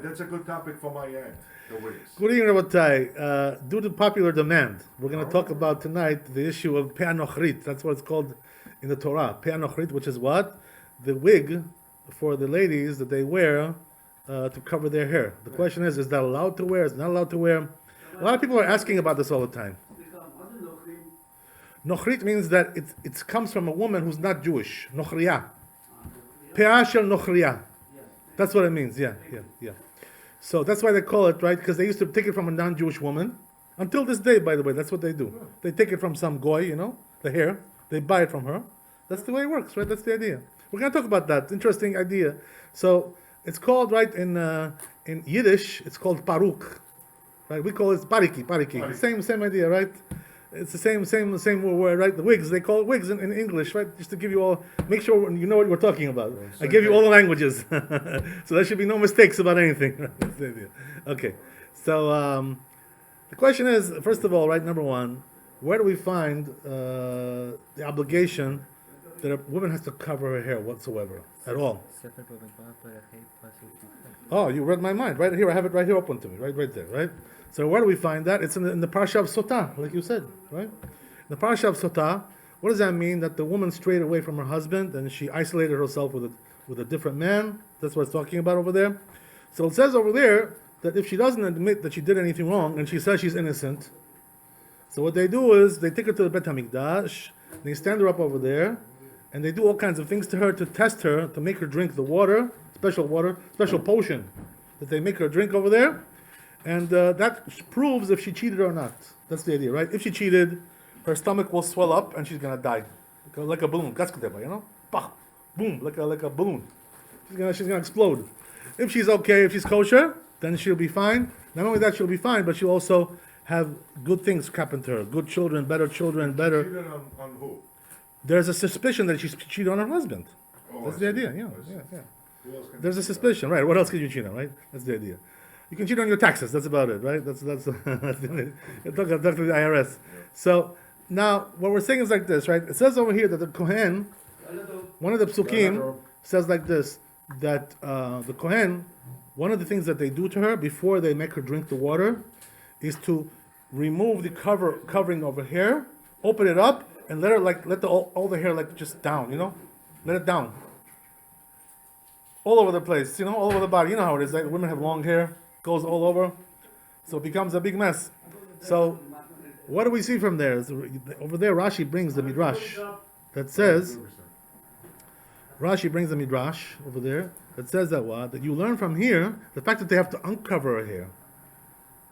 That's a good topic for my end, the wigs. Good evening, Rabbi. Due to popular demand, we're going to talk about tonight the issue of pe'anochrit. That's what it's called in the Torah. Pe'anochrit, which is what? The wig for the ladies that they wear to cover their hair. The question is that allowed to wear? Is it not allowed to wear? A lot of people are asking about this all the time. Nochrit means that it comes from a woman who's not Jewish. Nochriya. Pe'ah shel nochriya. That's what it means. Yeah. So that's why they call it, right? Because they used to take it from a non-Jewish woman. Until this day, by the way, that's what they do. They take it from some goy, the hair. They buy it from her. That's the way it works, right? That's the idea. We're going to talk about that. Interesting idea. So it's called, right, in Yiddish, it's called paruk. Right? We call it pariki. Same idea, right? It's the same word, right? The wigs, they call it wigs in English, right? Just to give you all, make sure you know what we're talking about. I give you all the languages. So there should be no mistakes about anything. That's the idea. Okay. So the question is, first of all, right, number one, where do we find the obligation that a woman has to cover her hair whatsoever, at all? Oh, you read my mind. Right here, I have it right here open to me, right there, right? So where do we find that? It's in the Parsha of Sotah, like you said, right? In the Parsha of Sotah, what does that mean? That the woman strayed away from her husband and she isolated herself with a different man. That's what it's talking about over there. So it says over there that if she doesn't admit that she did anything wrong and she says she's innocent, so what they do is they take her to the Bet HaMikdash, they stand her up over there, and they do all kinds of things to her to test her, to make her drink the water, special potion that they make her drink over there. And that proves if she cheated or not. That's the idea, right? If she cheated, her stomach will swell up and she's going to die. Like a balloon. Pah, boom, like a balloon. She's gonna explode. If she's okay, if she's kosher, then she'll be fine. Not only that, she'll be fine, but she'll also have good things happen to her. Good children, better. Cheated on who? There's a suspicion that she's cheated on her husband. That's the idea, yeah. There's a suspicion, right? What else could you cheat on, right? That's the idea. You can cheat on your taxes. That's about it, right? That's talk to the IRS. So now what we're saying is like this, right? It says over here that the Kohen, one of the psukim says like this, that the Kohen, one of the things that they do to her before they make her drink the water, is to remove the covering of her hair, open it up, and let all the hair just down, let it down. All over the place, all over the body. You know how it is. Like women have long hair, goes all over, so it becomes a big mess. So, what do we see from there? Over there, Rashi brings the midrash that says. Rashi brings the midrash over there that says that you learn from here the fact that they have to uncover her hair.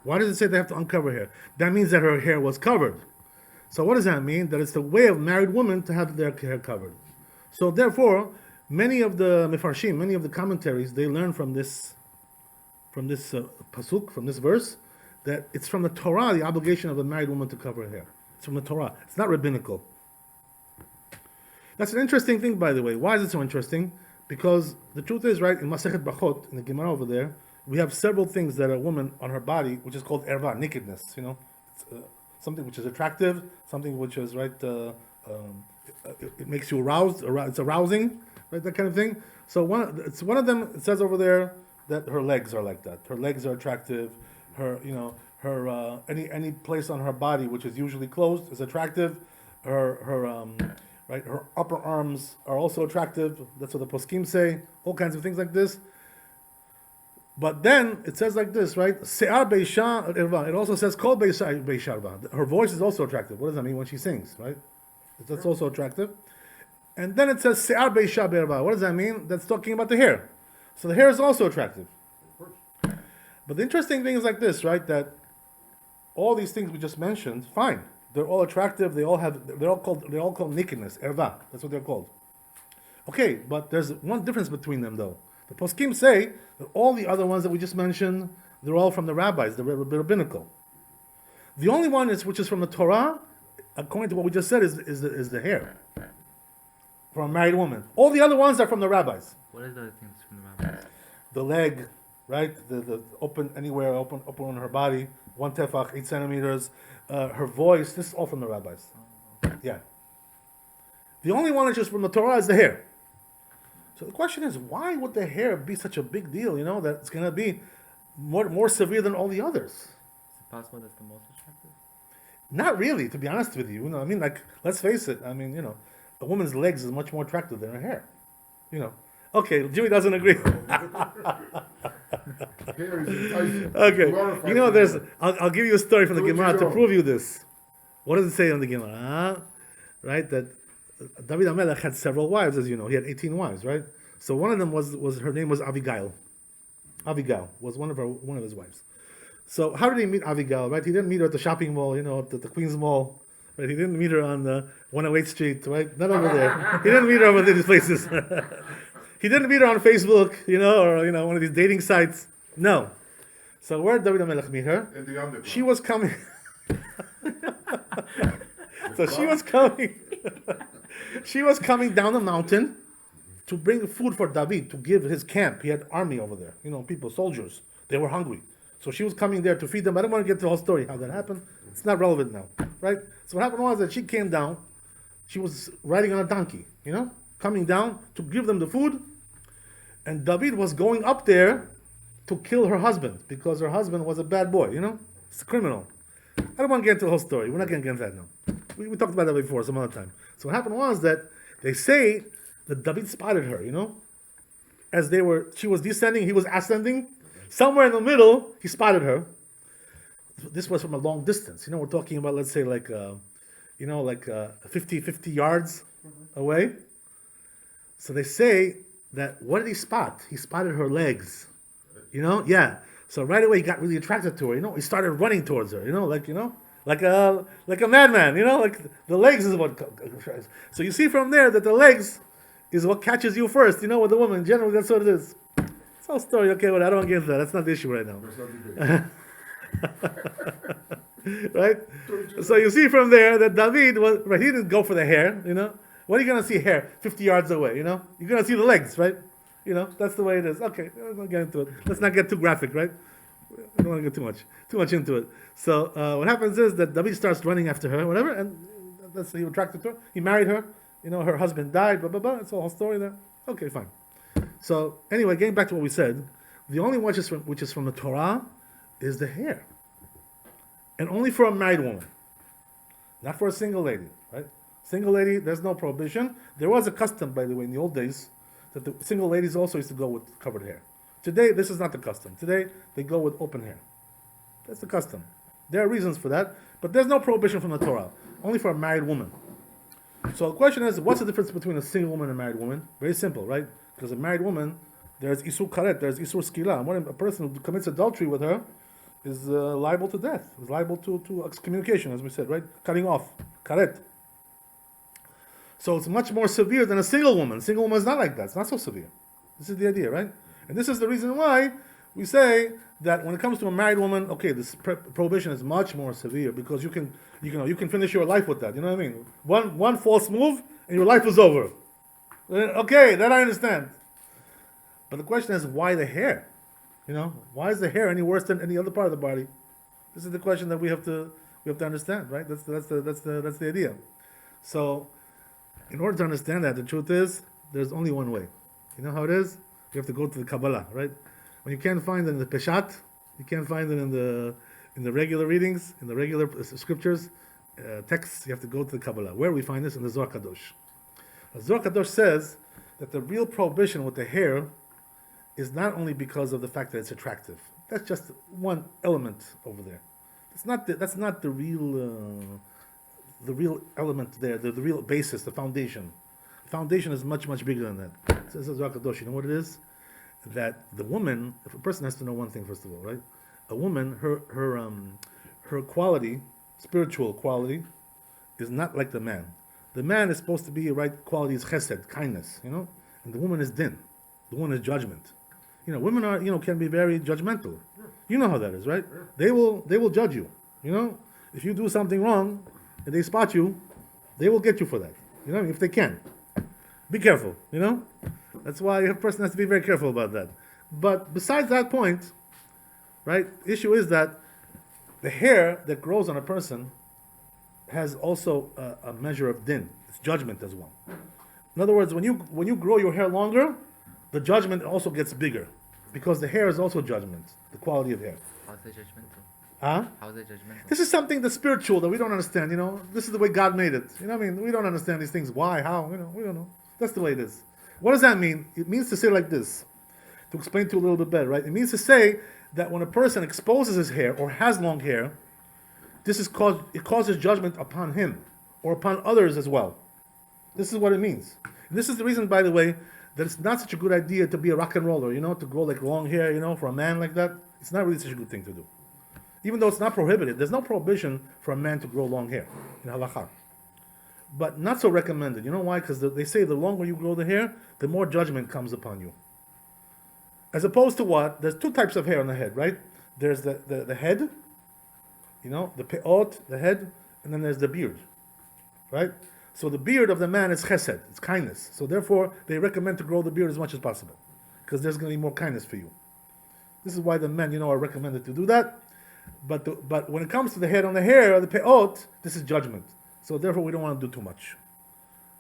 Why does it say they have to uncover her hair? That means that her hair was covered. So what does that mean? That it's the way of married women to have their hair covered. So therefore, many of the mefarshim, many of the commentaries, they learn from this pasuk, from this verse, that it's from the Torah, the obligation of a married woman to cover her hair. It's from the Torah. It's not rabbinical. That's an interesting thing, by the way. Why is it so interesting? Because the truth is, right, in Masechet Brachot, in the Gemara over there, we have several things that a woman on her body, which is called erva, nakedness, it's, something which is attractive, something which is, right, it makes you aroused, it's arousing, right, that kind of thing. So one of them, it says over there that her legs are like that. Her legs are attractive. Her, her any place on her body which is usually closed is attractive. Her upper arms are also attractive. That's what the poskim say. All kinds of things like this. But then it says like this, right? Se'ar beisha erva. It also says kol beisha erva. Her voice is also attractive. What does that mean when she sings, right? That's also attractive. And then it says se'ar beisha erva. What does that mean? That's talking about the hair. So the hair is also attractive. But the interesting thing is like this, right? That all these things we just mentioned, fine. They're all attractive. They're all called nakedness, erva. That's what they're called. Okay, but there's one difference between them, though. The poskim say that all the other ones that we just mentioned, they're all from the rabbis, the rabbinical. The only one which is from the Torah, according to what we just said, is the hair from a married woman. All the other ones are from the rabbis. What are the other things from the rabbis? The leg, right? The open anywhere, open on her body, 1 tefach, 8 centimeters. Her voice, this is all from the rabbis. Yeah. The only one that's just from the Torah is the hair. So the question is, why would the hair be such a big deal, that it's going to be more severe than all the others. Is it possible that's the most attractive? Not really, to be honest with you. You know, I mean, like, let's face it. I mean, you know, a woman's legs is much more attractive than her hair. You know. Okay, Jimmy doesn't agree. Hair is enticing. Okay, Glorifies you know, the there's. woman. I'll give you a story from the Do it Gemara to yourself. prove you this. What does it say in the Gemara? Right, that David HaMelech had several wives, as you know. He had 18 wives, right? So one of them was her name was Abigail. Abigail was one of his wives. So how did he meet Abigail? Right, he didn't meet her at the shopping mall, you know, at the Queens Mall. Right, he didn't meet her on the 108th Street, right? Not over there. He didn't meet her over these places. He didn't meet her on Facebook, you know, or you know, one of these dating sites. No. So where did David HaMelech meet her? In the underground. She was coming. So she was coming. She was coming down the mountain to bring food for David, to give his camp. He had army over there, you know, people, soldiers. They were hungry. So she was coming there to feed them. I don't want to get to the whole story, how that happened. It's not relevant now, right? So what happened was that she came down. She was riding on a donkey, you know, coming down to give them the food. And David was going up there to kill her husband because her husband was a bad boy, you know? It's a criminal. I don't want to get into the whole story. We're not going to get into that now. We talked about that before some other time. So what happened was that they say that David spotted her, you know? As she was descending, he was ascending. Somewhere in the middle, he spotted her. This was from a long distance. You know, we're talking about, let's say, like, 50 yards away. So they say that, what did he spot? He spotted her legs. You know? Yeah. So right away he got really attracted to her. You know, he started running towards her. You know, like a madman. You know, like the legs is what. So you see from there that the legs is what catches you first. You know, with a woman. Generally, that's what it is. It's a whole story. Okay, well, I don't want to get into that. That's not the issue right now. Right? So you see from there that David was right. He didn't go for the hair. You know, what are you gonna see hair 50 yards away? You know, you're gonna see the legs, right? You know, that's the way it is. Okay, let's not get into it. Let's not get too graphic, right? I don't want to get too much into it. So what happens is that David starts running after her, whatever, and that's he was attracted to her. He married her. You know, her husband died. Blah blah blah. It's a whole story there. Okay, fine. So anyway, getting back to what we said, the only one which is from the Torah is the hair, and only for a married woman, not for a single lady, right? Single lady, there's no prohibition. There was a custom, by the way, in the old days, that the single ladies also used to go with covered hair. Today, this is not the custom. Today, they go with open hair. That's the custom. There are reasons for that, but there's no prohibition from the Torah, only for a married woman. So the question is, what's the difference between a single woman and a married woman? Very simple, right? Because a married woman, there's isur karet, there's isur skila. And a person who commits adultery with her is liable to death, is liable to excommunication, as we said, right? Cutting off, karet. So it's much more severe than a single woman. Single woman is not like that. It's not so severe. This is the idea, right? And this is the reason why we say that when it comes to a married woman, okay, this prohibition is much more severe because you can finish your life with that. You know what I mean? One false move and your life is over. Okay, that I understand. But the question is, why the hair? You know, why is the hair any worse than any other part of the body? This is the question that we have to understand, right? That's the idea. So, in order to understand that, the truth is, there's only one way. You know how it is? You have to go to the Kabbalah, right? When you can't find it in the Peshat, you can't find it in the regular readings, in the regular scriptures, texts, you have to go to the Kabbalah. Where we find this? In the Zohar Kadosh. The Zohar Kadosh says that the real prohibition with the hair is not only because of the fact that it's attractive. That's just one element over there. That's not the real element there, the real basis, the foundation. The foundation is much, much bigger than that. Says Zohar Kadosh, you know what it is? That the woman, if a person has to know one thing first of all, right? A woman, her quality, spiritual quality, is not like the man. The man is supposed to be, right, quality is chesed, kindness, you know? And the woman is din. The woman is judgment. You know, women are, can be very judgmental. You know how that is, right? They will judge you, you know? If you do something wrong, and they spot you, they will get you for that. You know, if they can. Be careful, you know? That's why a person has to be very careful about that. But besides that point, right, the issue is that the hair that grows on a person has also a measure of din. It's judgment as well. In other words, when you grow your hair longer, the judgment also gets bigger. because the hair is also judgment, the quality of hair. How's it judgmental? Huh? How's it judgmental? This is something that's spiritual that we don't understand, you know. This is the way God made it. You know what I mean? We don't understand these things. Why? How? You know, we don't know. That's the way it is. What does that mean? It means to say like this, to explain to you a little bit better, right? It means to say that when a person exposes his hair or has long hair, it causes judgment upon him or upon others as well. This is what it means. And this is the reason, by the way, that it's not such a good idea to be a rock and roller, you know, to grow like long hair, you know, for a man like that. It's not really such a good thing to do. Even though it's not prohibited, there's no prohibition for a man to grow long hair in halakha. But not so recommended. You know why? Because they say the longer you grow the hair, the more judgment comes upon you. As opposed to what? There's two types of hair on the head, right? There's the head, you know, the peot, the head, and then there's the beard, right? So the beard of the man is chesed, it's kindness. So therefore, they recommend to grow the beard as much as possible, because there's going to be more kindness for you. This is why the men, you know, are recommended to do that. But when it comes to the head on the hair, the peot, this is judgment. So therefore, we don't want to do too much.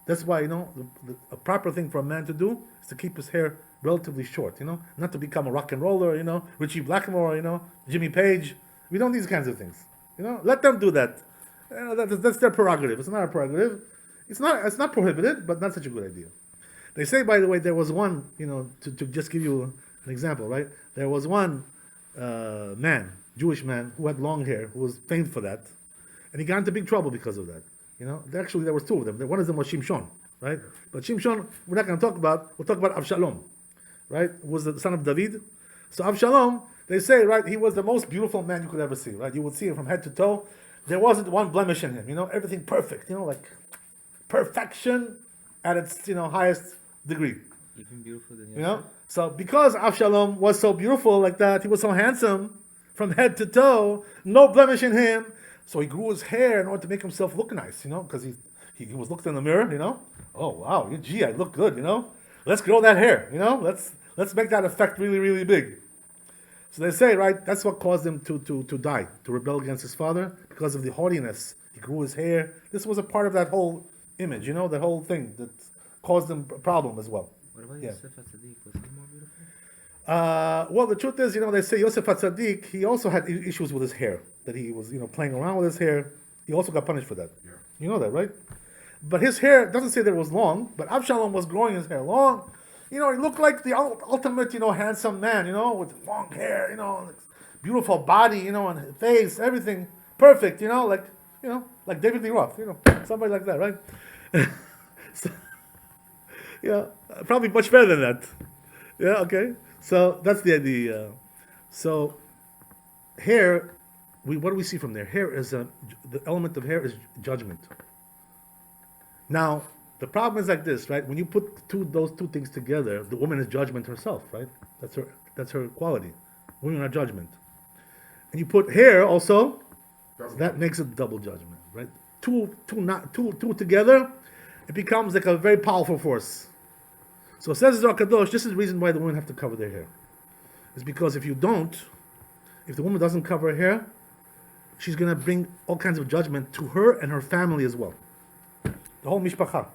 That's why, you know, a proper thing for a man to do is to keep his hair relatively short, you know, not to become a rock and roller, you know, Richie Blackmore, you know, Jimmy Page. We don't need these kinds of things, you know. Let them do that. You know, that's their prerogative. It's not a prerogative. It's not prohibited, but not such a good idea. They say, by the way, there was one, you know, to just give you an example, right? There was one man, Jewish man, who had long hair, who was famed for that, and he got into big trouble because of that. You know, actually there was two of them. One of them was Shimshon, right? But Shimshon, we're not going to talk about. We'll talk about Avshalom, right? Who was the son of David. So Avshalom, they say, right, he was the most beautiful man you could ever see, right? You would see him from head to toe. There wasn't one blemish in him, you know, everything perfect, you know, like perfection at its, you know, highest degree. Even beautiful than you know. So because Avshalom was so beautiful like that, he was so handsome from head to toe, no blemish in him. So he grew his hair in order to make himself look nice, you know, because he was looked in the mirror, you know. Oh wow, gee, I look good, you know. Let's grow that hair, you know. Let's make that effect really, really big. So they say, right, that's what caused him to die, to rebel against his father, because of the haughtiness. He grew his hair. This was a part of that whole image, you know, the whole thing that caused him a problem as well. What about Yosef HaTzadik? Was he more beautiful? Well, the truth is, you know, they say Yosef HaTzadik, he also had issues with his hair, that he was, you know, playing around with his hair. He also got punished for that. Yeah. You know that, right? But his hair, doesn't say that it was long, but Avshalom was growing his hair long. You know, he looked like the ultimate, you know, handsome man, you know, with long hair, you know, beautiful body, you know, and face, everything perfect, you know, like David Lee Roth, you know, somebody like that, right? So, yeah, probably much better than that. Yeah, okay. So that's the idea. So hair, what do we see from there? Hair is the element of hair is judgment. Now the problem is like this, right? When you put those two things together, the woman is judgment herself, right? That's her quality. Women are judgment. And you put hair also, that makes it double judgment, right? Two together, it becomes like a very powerful force. So says the Zohar Kadosh, this is the reason why the women have to cover their hair. It's because if the woman doesn't cover her hair, she's going to bring all kinds of judgment to her and her family as well. The whole mishpacha.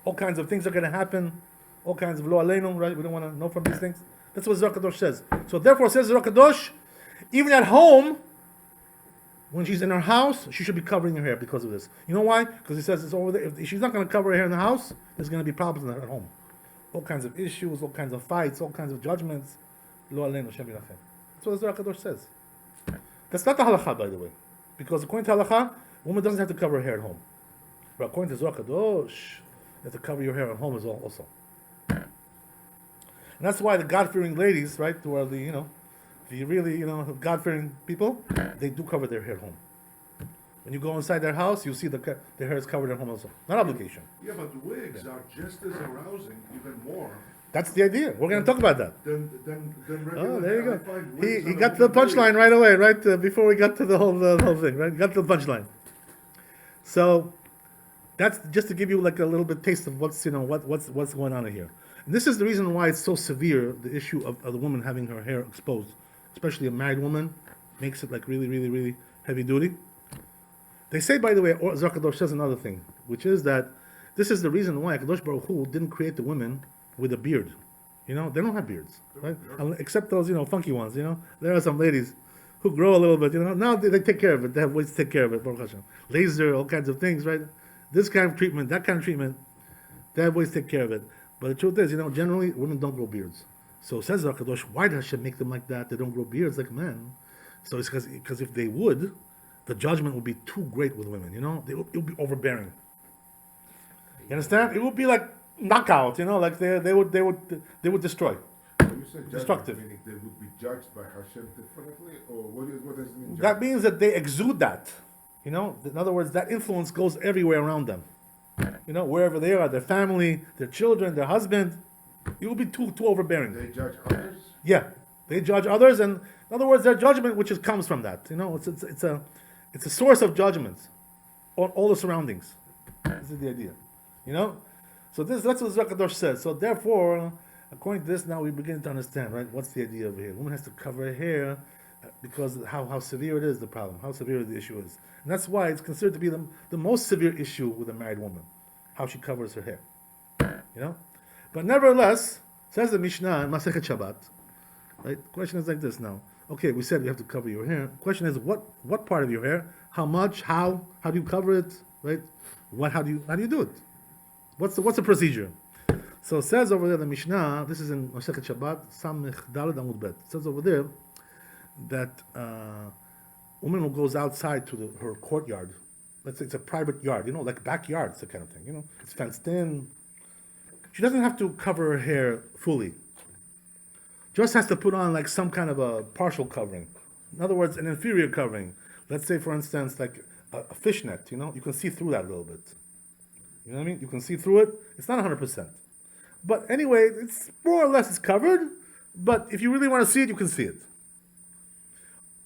All kinds of things are going to happen. All kinds of lo aleinu, right? We don't want to know from these things. That's what Zohar Kadosh says. So therefore, says Zohar Kadosh, even at home, when she's in her house, she should be covering her hair because of this. You know why? Because he says it's over there. If she's not going to cover her hair in the house, there's going to be problems at home. All kinds of issues, all kinds of fights, all kinds of judgments. Lo aleinu, Shem yirachem. That's what the Zohar Kadosh says. That's not the halakha, by the way. Because according to halakha, a woman doesn't have to cover her hair at home. But according to Zohar Kadosh, you have to cover your hair at home as well also. And that's why the God-fearing ladies, right, who are the, you know, the really, you know, God-fearing people, they do cover their hair at home. When you go inside their house, you see their hair is covered at home also. Not obligation. Yeah, but the wigs are just as arousing, even more. That's the idea. We're going to talk about that. Than regular. Oh, there you I go. find wigs He on got to the women punchline right away, right? Before we got to the whole thing, right? Got to the punchline. So that's just to give you like a little bit taste of what's going on here. And this is the reason why it's so severe, the issue of the woman having her hair exposed, especially a married woman, makes it like really, really, really heavy duty. They say, by the way, Zohar Kadosh says another thing, which is that this is the reason why Kadosh Baruch Hu didn't create the women with a beard. You know, they don't have beards, right? Except those, funky ones. There are some ladies who grow a little bit. Now they take care of it. They have ways to take care of it. Baruch Hashem. Laser, all kinds of things, right? This kind of treatment, that kind of treatment, they have ways to take care of it. But the truth is, generally women don't grow beards. So says the Kadosh, why does Hashem make them like that? They don't grow beards like men. So it's because if they would, the judgment would be too great with women. It would be overbearing. You understand? It would be like knockout. Like they would destroy. When you say judgment, Destructive. meaning they would be judged by Hashem differently, or what does it mean? That means that they exude that. In other words, that influence goes everywhere around them. Wherever they are, their family, their children, their husband, it will be too overbearing. They judge others. Yeah, they judge others, and in other words, their judgment, which comes from that. It's a source of judgment on all the surroundings. This is the idea. So that's what Zakadosh says. So therefore, according to this, now we begin to understand, right? What's the idea over here? Woman has to cover her hair because how severe it is, the problem, how severe the issue is. And that's why it's considered to be the most severe issue with a married woman, how she covers her hair. But nevertheless, says the Mishnah in Masechet Shabbat, right? The question is like this now. Okay, we said you have to cover your hair. The question is what part of your hair? How much? How do you cover it? Right? How do you do it? What's the procedure? So it says over there the Mishnah, this is in Masechet Shabbat, Samech Daled Amud Bet. It says over there that woman who goes outside to her courtyard, let's say it's a private yard, like backyards, that kind of thing, it's fenced in. She doesn't have to cover her hair fully. Just has to put on like some kind of a partial covering. In other words, an inferior covering. Let's say, for instance, like a fishnet, you can see through that a little bit. You know what I mean? You can see through it. It's not 100%. But anyway, it's more or less it's covered, but if you really want to see it, you can see it.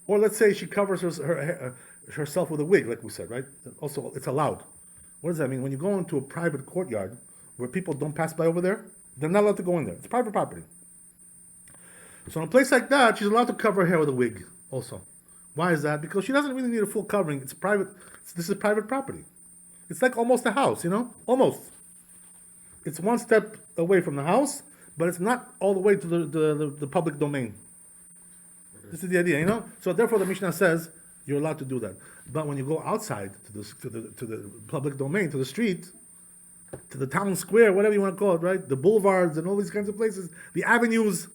Or let's say she covers herself with a wig, like we said, right? Also, it's allowed. What does that mean? When you go into a private courtyard where people don't pass by over there, they're not allowed to go in there. It's private property. So in a place like that, she's allowed to cover her hair with a wig also. Why is that? Because she doesn't really need a full covering. It's private. This is private property. It's like almost a house, almost. It's one step away from the house, but it's not all the way to the public domain. This is the idea, So therefore, the Mishnah says you're allowed to do that. But when you go outside to the public domain, to the street, to the town square, whatever you want to call it, right? The boulevards and all these kinds of places, the avenues.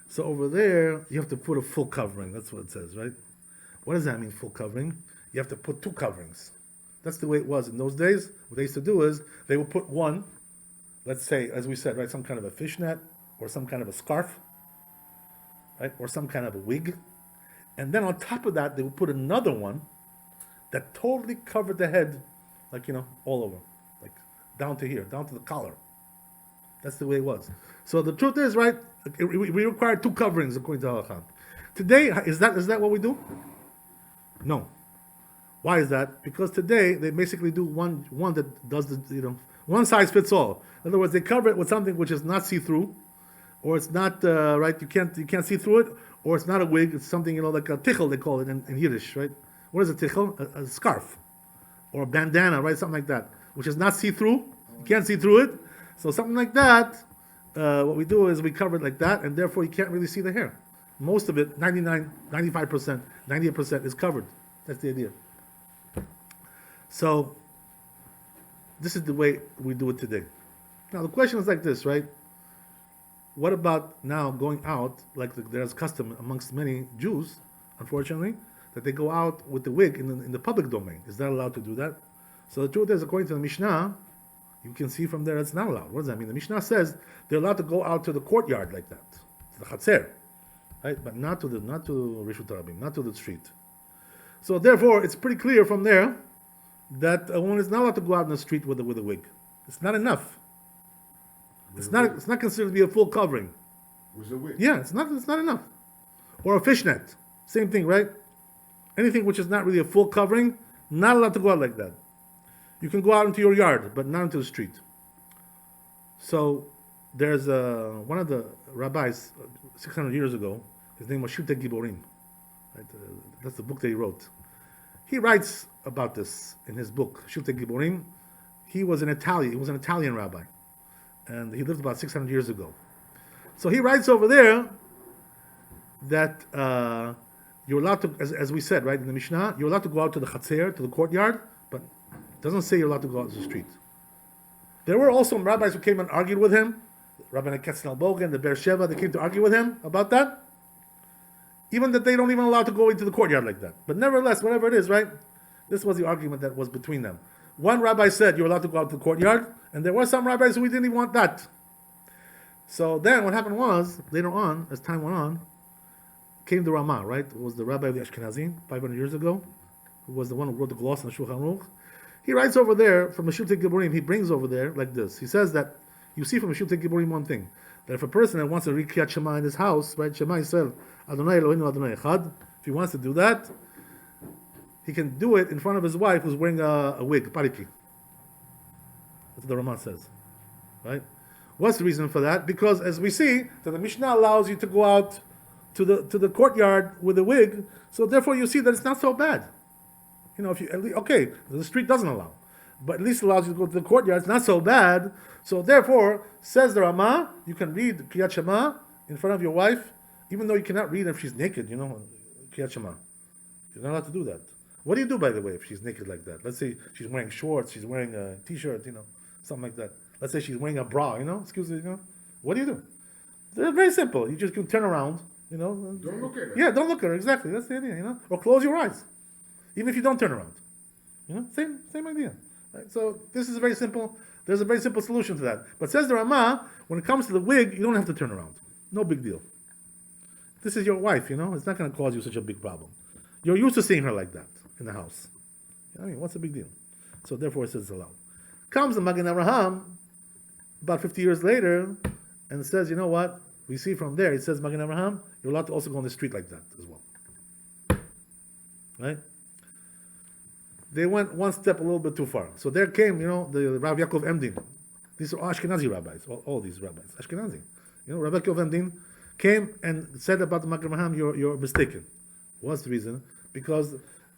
So over there, you have to put a full covering. That's what it says, right? What does that mean, full covering? You have to put two coverings. That's the way it was in those days. What they used to do is they would put one, let's say, as we said, right, some kind of a fishnet or some kind of a scarf, right, or some kind of a wig. And then on top of that, they would put another one that totally covered the head, like, all over, like down to here, down to the collar. That's the way it was. So the truth is, right, we require two coverings according to Halakha. Today, is that what we do? No. Why is that? Because today they basically do one that does the one size fits all. In other words, they cover it with something which is not see-through, or it's not right. You can't see through it, or it's not a wig. It's something like a tichel they call it in Yiddish, right? What is a tichel? A scarf, or a bandana, right? Something like that, which is not see-through. You can't see through it. So something like that. What we do is we cover it like that, and therefore you can't really see the hair. Most of it, 99, 95%, 98% is covered. That's the idea. So, this is the way we do it today. Now, the question is like this, right? What about now going out, like there's custom amongst many Jews, unfortunately, that they go out with the wig in the public domain. Is that allowed to do that? So the truth is, according to the Mishnah, you can see from there it's not allowed. What does that mean? The Mishnah says they're allowed to go out to the courtyard like that, to the Chatzer, right? But not to Rishut Rabim, not to the street. So therefore, it's pretty clear from there that a woman is not allowed to go out in the street with a wig. It's not enough. It's not considered to be a full covering. With a wig. Yeah, it's not enough. Or a fishnet, same thing, right? Anything which is not really a full covering, not allowed to go out like that. You can go out into your yard, but not into the street. So there's one of the rabbis 600 years ago. His name was Shute Giborim. Right? That's the book that he wrote. He writes about this in his book, Shute Giborim. He was an Italian rabbi, and he lived about 600 years ago. So he writes over there that you're allowed to, as we said, right, in the Mishnah, you're allowed to go out to the Chatzer, to the courtyard, but it doesn't say you're allowed to go out to the street. There were also some rabbis who came and argued with him, Rabbi Ketzel Bogan, the Be'er Sheva, they came to argue with him about that. Even that they don't even allow to go into the courtyard like that. But nevertheless, whatever it is, right, this was the argument that was between them. One rabbi said you're allowed to go out to the courtyard, and there were some rabbis who didn't even want that. So then what happened was, later on, as time went on, came the Ramah, right? It was the rabbi of the Ashkenazim 500 years ago, who was the one who wrote the gloss on the Shulchan Aruch. He writes over there from Meshutei Giborim, he brings over there like this. He says that you see from Meshutei Giborim one thing, that if a person that wants to read Kriyat Shema in his house, right, Shema Yisrael, Adonai Eloheinu Adonai Echad, if he wants to do that, he can do it in front of his wife who's wearing a wig, pariki. That's what the Ramah says, right? What's the reason for that? Because as we see, that the Mishnah allows you to go out to the courtyard with a wig, so therefore you see that it's not so bad. You know, if you, okay, the street doesn't allow, but at least allows you to go to the courtyard, it's not so bad. So therefore, says the Ramah, you can read Kriyat Shema in front of your wife, even though you cannot read if she's naked, you know, Kriyat Shema. You're not allowed to do that. What do you do, by the way, if she's naked like that? Let's say she's wearing shorts, she's wearing a t-shirt, you know, something like that. Let's say she's wearing a bra, you know, excuse me, you know. What do you do? They're very simple. You just can turn around, you know. Don't look at her. Yeah, don't look at her, exactly. That's the idea, you know. Or close your eyes, even if you don't turn around. You know, same idea. Right? So this is very simple. There's a very simple solution to that. But says the Ramah, when it comes to the wig, you don't have to turn around. No big deal. This is your wife, you know. It's not going to cause you such a big problem. You're used to seeing her like that in the house. I mean, what's the big deal? So therefore it says it's allowed. Comes the Magen Avraham about 50 years later and says, you know what? We see from there, it says, Magen Avraham, you're allowed to also go on the street like that as well. Right? They went one step a little bit too far. So there came, you know, the Rav Yaakov Emdin. These are Ashkenazi rabbis, all these rabbis, Ashkenazi. You know, Rav Yaakov Emdin came and said about the Magen Avraham, you're mistaken. What's the reason? Because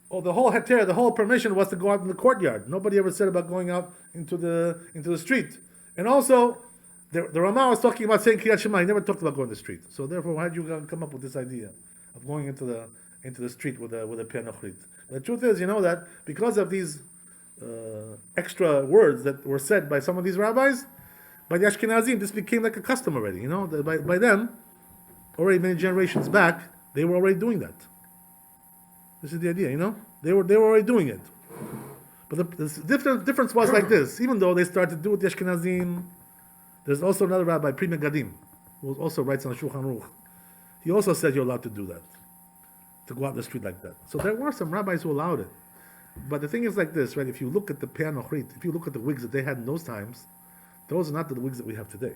the whole heter, the whole permission was to go out in the courtyard. Nobody ever said about going out into the street. And also, the Ramah was talking about saying Kriyat Shema. He never talked about going to the street. So therefore, why did you come up with this idea of going into the street with a piano chrit? The truth is, you know that because of these extra words that were said by some of these rabbis, by the Ashkenazim, this became like a custom already. You know, by them, already many generations back, they were already doing that. This is the idea, you know? They were already doing it. But the difference was like this. Even though they started to do it, the Ashkenazim, there's also another rabbi, Pri Megadim, who also writes on the Shulchan Aruch. He also said you're allowed to do that, to go out the street like that. So there were some rabbis who allowed it. But the thing is like this, right? If you look at the Peh Nochrit, if you look at the wigs that they had in those times, those are not the wigs that we have today.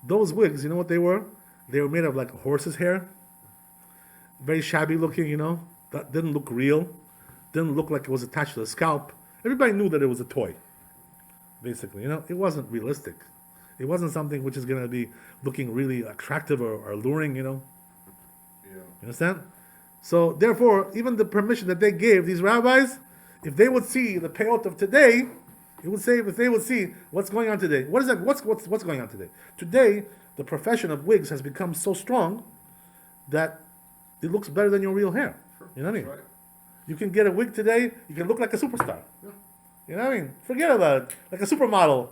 Those wigs, you know what they were? They were made of like a horse's hair. Very shabby looking, you know? That didn't look real. Didn't look like it was attached to the scalp. Everybody knew that it was a toy, basically, you know? It wasn't realistic. It wasn't something which is going to be looking really attractive or alluring, you know? Yeah. You understand? So, therefore, even the permission that they gave these rabbis, if they would see the payot of today, it would say, if they would see what's going on today. What is that? What's going on today? Today, the profession of wigs has become so strong that it looks better than your real hair. You know what I mean? Right. You can get a wig today, you can look like a superstar. Yeah. You know what I mean? Forget about it. Like a supermodel.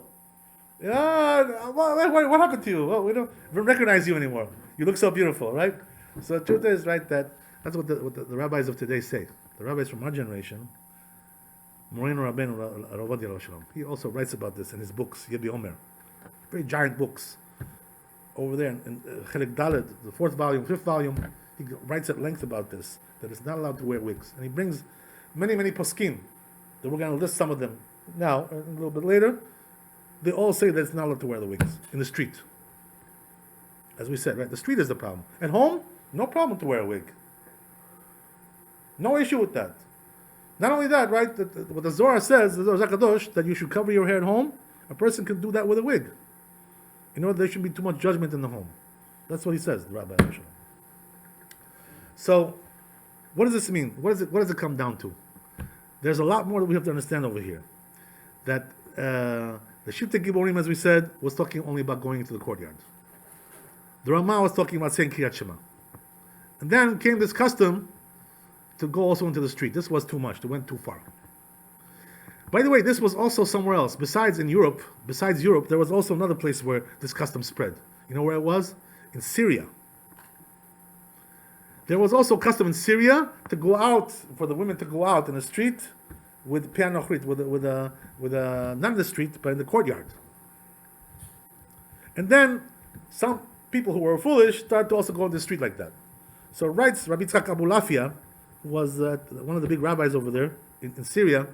Yeah, what happened to you? Well, we don't recognize you anymore. You look so beautiful, right? So the truth is, right, that's what the rabbis of today say. The rabbis from our generation, Moreno Rabbeinu Ravadi Shalom, he also writes about this in his books, Yebi Omer. Very giant books. Over there in Chelik Dalet, the 4th volume, 5th volume, he writes at length about this, that it's not allowed to wear wigs. And he brings many, many poskim, that we're going to list some of them now, a little bit later. They all say that it's not allowed to wear the wigs in the street. As we said, right, the street is the problem. At home, no problem to wear a wig. No issue with that. Not only that, right, what the Zohar says, the Zohar Kadosh, that you should cover your hair at home, a person can do that with a wig. In order there shouldn't be too much judgment in the home. That's what he says, the Rabbi. So, what does this mean? What does it come down to? There's a lot more that we have to understand over here. That the Shifte Giborim, as we said, was talking only about going into the courtyard. The Ramah was talking about saying Kriyat Shema. And then came this custom to go also into the street. This was too much. It went too far. By the way, this was also somewhere else. Besides Europe, there was also another place where this custom spread. You know where it was? In Syria. There was also a custom in Syria to go out, for the women to go out in the street with pianochrit, with a not in the street, but in the courtyard. And then some people who were foolish started to also go in the street like that. So writes Rabbi Tzchak Abulafia, who was one of the big rabbis over there in Syria,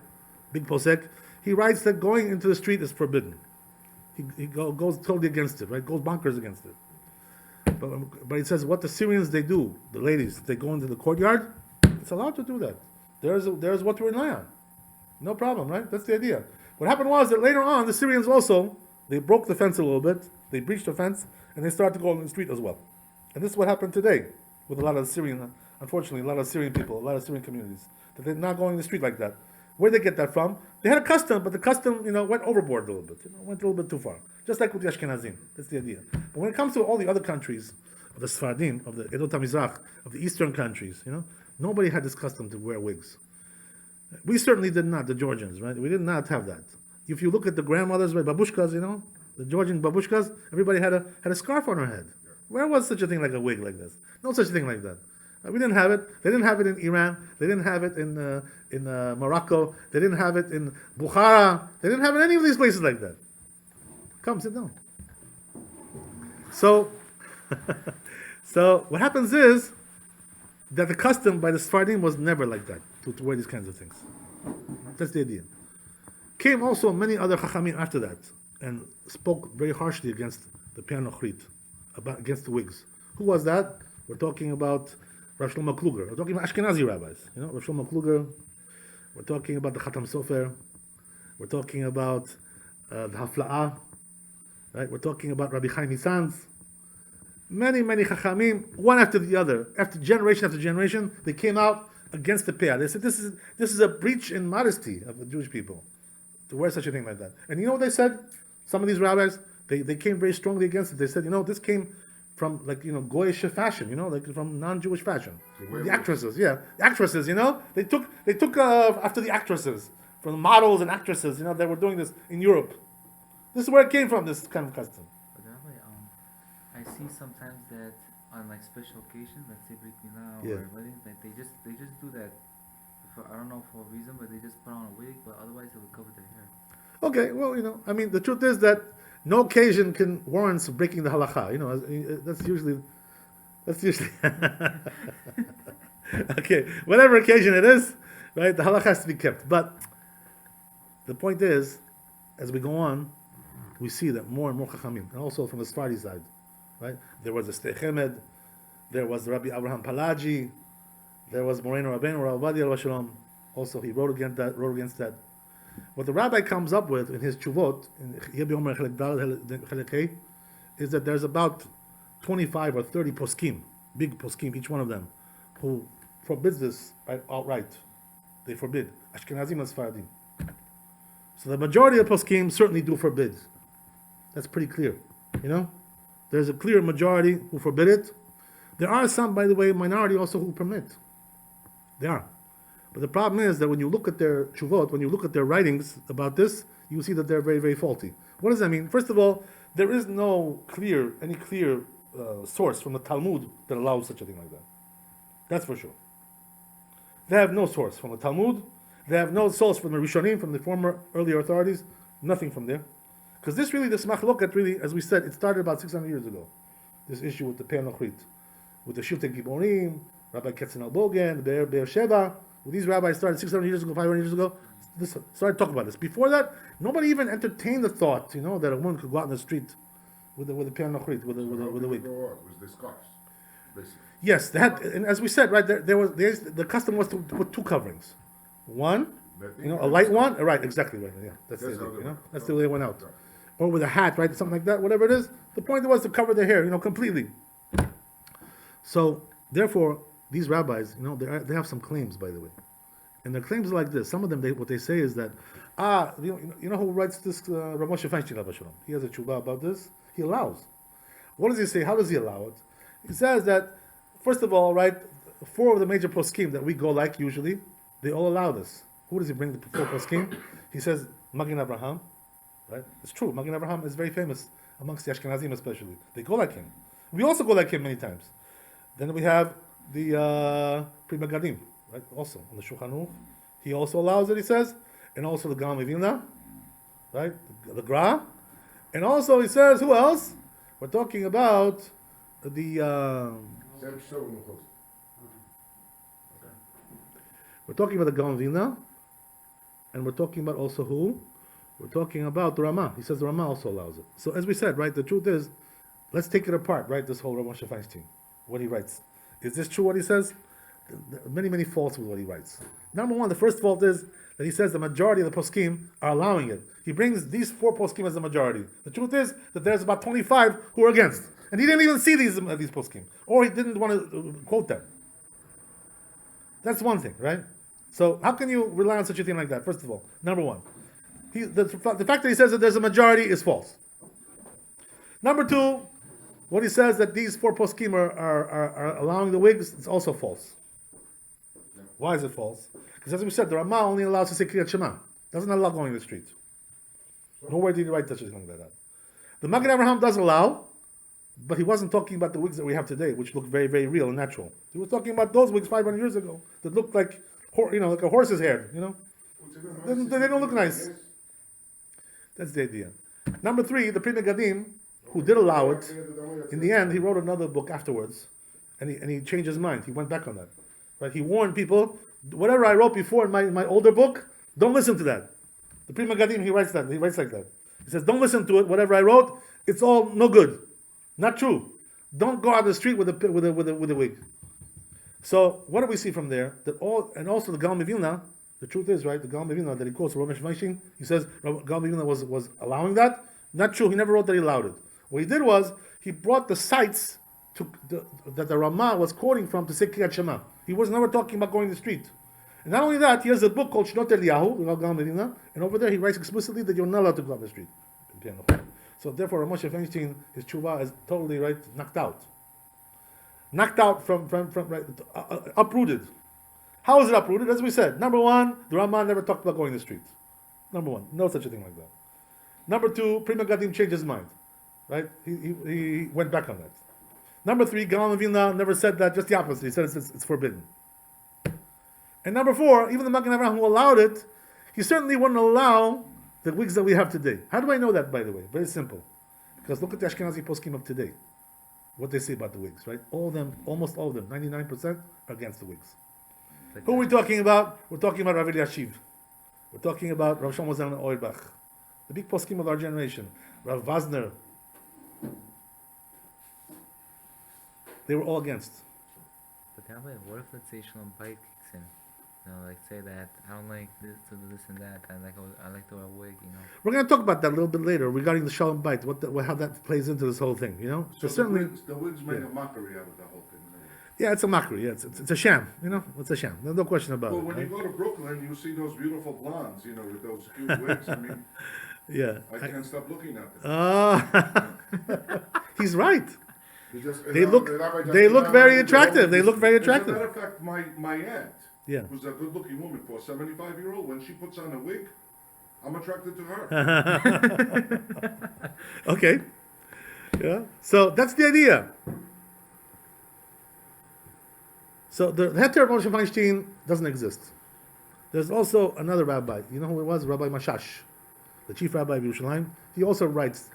big posek, he writes that going into the street is forbidden. He goes totally against it, right? Goes bonkers against it. But he says what the Syrians, they do, the ladies, they go into the courtyard, it's allowed to do that. There's what to rely on. No problem, right? That's the idea. What happened was that later on, the Syrians also, they broke the fence a little bit, they breached the fence, and they started to go on the street as well. And this is what happened today with a lot of Syrian, unfortunately, a lot of Syrian people, a lot of Syrian communities, that they're not going in the street like that. Where they get that from? They had a custom, but the custom, went overboard a little bit, went a little bit too far. Just like with the Ashkenazim. That's the idea. But when it comes to all the other countries, of the Sfardim, of the Edot HaMizrach, of the Eastern countries, nobody had this custom to wear wigs. We certainly did not, the Georgians, right? We did not have that. If you look at the grandmothers, right, babushkas, the Georgian babushkas, everybody had a scarf on her head. Where was such a thing like a wig like this? No such thing like that. We didn't have it. They didn't have it in Iran. They didn't have it in Morocco. They didn't have it in Bukhara. They didn't have it in any of these places like that. Come, sit down. So, so what happens is that the custom by the Sfardim was never like that, to wear these kinds of things. That's the idea. Came also many other Chachamim after that and spoke very harshly against the pianochrit, against the wigs. Who was that? We're talking about Rav Shlomo Kluger. We're talking about Ashkenazi rabbis. Rav Shlomo Kluger. We're talking about the Chatam Sofer. We're talking about the Hafla'ah. Right? We're talking about Rabbi Chaim Nitzanz. Many Chachamim, one after the other, after generation, they came out against the Peh. They said this is a breach in modesty of the Jewish people to wear such a thing like that. And you know what they said? Some of these rabbis, they came very strongly against it. They said, this came from Goyish fashion, like from non-Jewish fashion. The actresses, the actresses, they took after the actresses, from the models and actresses, that were doing this in Europe. This is where it came from, this kind of custom. But Rabbi, I see sometimes that on like special occasions, let's say Brit Milah or weddings, that they just do that. I don't know for a reason, but they just put on a wig, but otherwise they would cover their hair. Okay, well, the truth is that no occasion can warrant breaking the halacha. That's usually. Okay, whatever occasion it is, right? The halacha has to be kept. But the point is, as we go on, we see that more and more chachamim, and also from the Sephardi side, right? There was the Stei Chemed, there was the Rabbi Abraham Palaji, there was Moreno Rabbeinu, Rav Ovadia Alav Shalom. Also, he wrote against that. What the rabbi comes up with in his chuvot, in Yebi Omer Chelek Daled Chelek Hey, is that there's about 25 or 30 poskim, big poskim, each one of them, who forbids this outright. They forbid. Ashkenazim and Sfaradim. So the majority of poskim certainly do forbid. That's pretty clear. There's a clear majority who forbid it. There are some, by the way, minority also who permit. There are. But the problem is that when you look at their chuvot, when you look at their writings about this, you see that they're very, very faulty. What does that mean? First of all, there is no clear source from the Talmud that allows such a thing like that. That's for sure. They have no source from the Talmud. They have no source from the Rishonim, from the former earlier authorities. Nothing from there. Because this machloket really, as we said, it started about 600 years ago. This issue with the Peh Nochrit, with the Shiltei Giborim, Rabbi Ketzenel Bogen, Be'er Sheva. These rabbis started 600 years ago, 500 years ago, started talking about this. Before that, nobody even entertained the thought, that a woman could go out in the street with a Peh Nochrit, with a wig. It was discussed, basically. Yes, and as we said, right, the custom was to put two coverings. One, a light one, right, exactly right, yeah, that's the idea, that's the way it went out. Or with a hat, right, something like that, whatever it is. The point was to cover their hair, completely. So, therefore, these rabbis, they have some claims, by the way. And their claims are like this. Some of them, what they say is that, who writes this, Rav Moshe Feinstein, he has a tshuva about this. He allows. What does he say? How does he allow it? He says that, first of all, right, 4 of the major poskim that we go like usually, they all allow this. Who does he bring the 4 poskim? He says Magen Avraham, right? It's true. Magen Avraham is very famous amongst the Ashkenazim especially. They go like him. We also go like him many times. Then we have the Pri Megadim, right? Also on the Shulchan Aruch, he also allows it. He says, and also the Gaon Vilna, right? The Gra, and also he says, who else? We're talking about the. We're talking about the Gaon Vilna, and we're talking about also who? We're talking about the Ramah. He says the Ramah also allows it. So as we said, right, the truth is, let's take it apart, right, this whole Rav Moshe Feinstein, what he writes. Is this true what he says? Many, many faults with what he writes. Number one, the first fault is that he says the majority of the poskim are allowing it. He brings these 4 poskim as the majority. The truth is that there's about 25 who are against. And he didn't even see these poskim. Or he didn't want to quote them. That's one thing, right? So how can you rely on such a thing like that, first of all? Number one. The fact that he says that there's a majority is false. Number two, what he says that these 4 poskim are allowing the Wigs, it's also false. Why is it false? Because as we said, the Ramah only allows to say Kriyat Shema. Doesn't allow going in the street. Nowhere did he write such a thing like that. The Magen Avraham does allow, but he wasn't talking about the wigs that we have today, which look very, very real and natural. He was talking about those wigs 500 years ago that looked like, like a horse's hair, They don't look nice. That's the idea. Number 3, the Pri Megadim, who did allow it, in the end, he wrote another book afterwards, and he changed his mind. He went back on that. Right? He warned people, whatever I wrote before in my older book, don't listen to that. The Pri Megadim, he writes like that. He says, don't listen to it, whatever I wrote, it's all no good. Not true. Don't go out the street with a wig. So what do we see from there? And also the Gaon Vilna, the truth is, right, the Gaon Vilna that he quotes Rav Moshe Feinstein, he says Gaon Vilna was allowing that. Not true, he never wrote that he allowed it. What he did was, he brought the sites that the Ramah was quoting from to say Kriyat Shema. He was never talking about going to the street. And not only that, he has a book called Shnot Eliyahu, and over there he writes explicitly that you're not allowed to go on the street. So therefore, Rav Moshe Feinstein, his tshuva is totally knocked out. Knocked out from uprooted. How is it uprooted? As we said, number one, the Ramah never talked about going to the street. Number one, no such a thing like that. Number two, Pri Megadim changed his mind. Right? He went back on that. Number 3, Gaon Vilna never said that, just the opposite. He said it's forbidden. And number 4, even the Magen Avraham who allowed it, he certainly wouldn't allow the wigs that we have today. How do I know that, by the way? Very simple. Because look at the Ashkenazi poskim of today. What they say about the wigs, right? All of them, almost all of them, 99% are against the wigs. Who are we talking about? We're talking about Rav Eliashiv. We're talking about Rav Shlomo Zalman Auerbach. The big poskim of our generation. Rav Wazner. They were all against. But what if, let's say, Shalom Bait kicks in? Say that I don't like this and that. I like to wear a wig. We're going to talk about that a little bit later regarding the Shalom Bait, how that plays into this whole thing. So certainly the wigs made a mockery out of the whole thing. Yeah, it's a mockery. Yeah, it's a sham. It's a sham. There's no question about it. Well, when you go to Brooklyn, you see those beautiful blondes. With those cute wigs. I mean, yeah, I can't stop looking at them. He's right. They look very attractive. They look very attractive. As a matter of fact, my aunt, yeah, who's a good-looking woman for a 75-year-old, when she puts on a wig, I'm attracted to her. Okay. Yeah. So that's the idea. So the Heter of Moshe Feinstein doesn't exist. There's also another rabbi. You know who it was? Rabbi Mashash, the chief rabbi of Yerushalayim. He also writes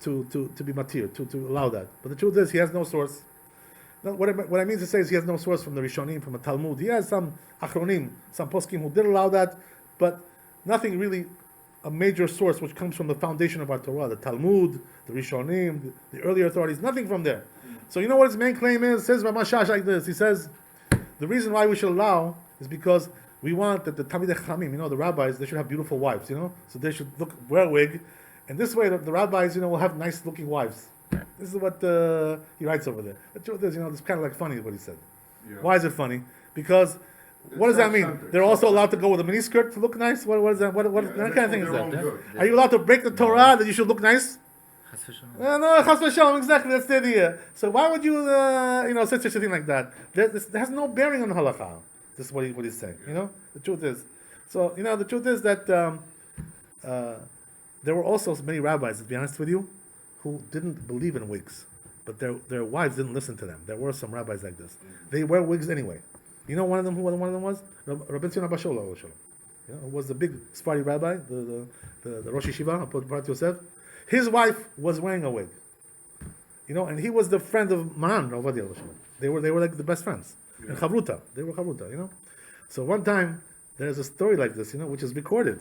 to be matir, to allow that. But the truth is, he has no source. Now, what I mean to say is he has no source from the Rishonim, from a Talmud. He has some Achronim, some poskim who did allow that, but nothing really a major source which comes from the foundation of our Torah, the Talmud, the Rishonim, the earlier authorities, nothing from there. So you know what his main claim is? Says Ramashash like this. He says, the reason why we should allow is because we want that the Talmidei Chachamim, the rabbis, they should have beautiful wives, so they should wear a wig, and this way the rabbis, will have nice looking wives. This is what he writes over there. The truth is, it's kind of like funny what he said. Yeah. Why is it funny? Because what does that mean? They're also allowed to go with a miniskirt to look nice? What is that? What kind of thing is that? Are you allowed to break the Torah that you should look nice? Chas v'shalom. No, chas v'shalom, exactly, that's the idea. So why would you, say such a thing like that? This has no bearing on halakha. This is what he's saying, The truth is. So, the truth is that there were also many rabbis, to be honest with you, who didn't believe in wigs. But their wives didn't listen to them. There were some rabbis like this. They wear wigs anyway. You know one of them who one of them was? Rabbi Abashola, who was the big Sephardi rabbi, the Rosh Yeshiva, Parat Yosef. His wife was wearing a wig. And he was the friend of Maran, Ovadia. They were like the best friends. And Chavruta. They were Chavruta, So one time, there's a story like this, which is recorded.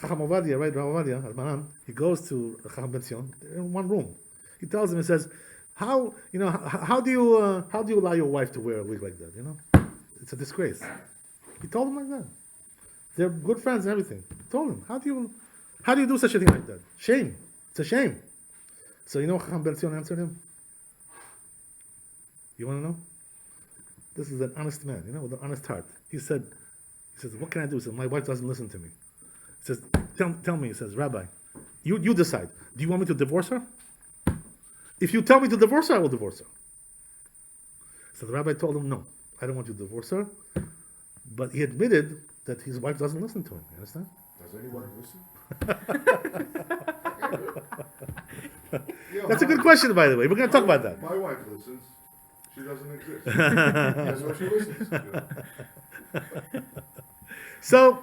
Chacham Ovadia, right, Rav Ovadia, Maran, he goes to Chacham Ben Zion, they're in one room. He tells him, he says, how do you allow your wife to wear a wig like that, It's a disgrace. He told him like that. They're good friends and everything. He told him, how do you do such a thing like that? Shame. It's a shame. So Chacham Ben Zion answered him? You want to know? This is an honest man, with an honest heart. He says, what can I do? He says, my wife doesn't listen to me. He says, tell me, he says, Rabbi, you decide. Do you want me to divorce her? If you tell me to divorce her, I will divorce her. So the rabbi told him, no, I don't want you to divorce her. But he admitted that his wife doesn't listen to him. You understand? Does anyone listen? That's a good question, by the way. We're going to talk about that. My wife listens. She doesn't exist. That's why she listens. So,